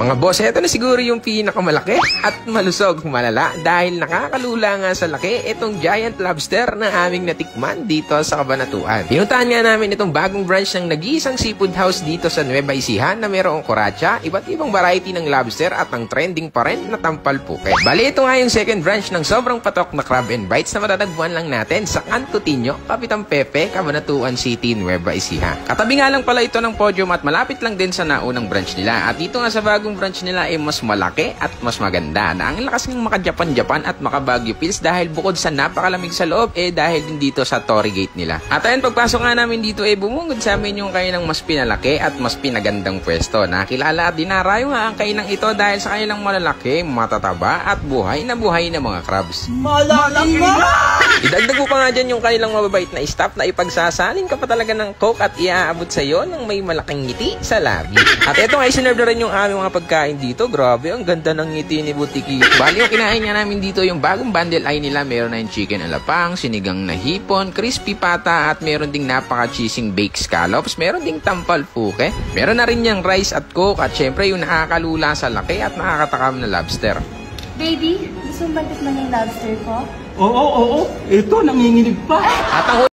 Mga boss, ito na siguro yung pinakamalaki at malusog malala dahil nakakalula nga sa laki itong giant lobster na aming natikman dito sa Cabanatuan. Pinuntahan nga namin itong bagong branch ng nag-iisang seafood house dito sa Nueva Ecija na mayroong kuratsa, iba't ibang variety ng lobster at ang trending pa rin na tampal puke. Bali, ito nga yung second branch ng sobrang patok na crab and bites na matatagpuan lang natin sa Canto Tinio, Kapitan Pepe, Cabanatuan City, Nueva Ecija. Katabi nga lang pala ito ng podium at malapit lang din sa naunang branch nila. At dito nga sa bagong branch nila ay mas malaki at mas maganda na ang lakas ng maka-Japan-Japan at maka-Baguio feels dahil bukod sa napakalamig sa loob dahil din dito sa Torii Gate nila. At ayun, pagpasok nga namin dito bumungod sa amin yung kailang mas pinalaki at mas pinagandang pwesto. Nakilala at dinarayo nga ang kailang ito dahil sa kailang malalaki, matataba at buhay na mga crabs. Malalaki na! Idagdag mo pa nga dyan yung kanilang mababait na staff na ipagsasalin ka pa talaga ng coke at iaabot sa iyo ng may malaking ngiti sa labi. At ito nga, sinerve na rin yung aming mga pagkain dito. Grabe, ang ganda ng ngiti ni Butiki. Bali, yung kinain nga namin dito, yung bagong bundle ay nila, meron na yung chicken alapang, sinigang na hipon, crispy pata, at meron ding napaka-cheesing baked scallops, meron ding tampal puke, meron na rin yung rice at coke, at syempre yung nakakalula sa laki at nakakatakam na lobster. Baby, gusto mo ba tikman yung lobster ko? Oo. Ito, nanginginig pa. At ang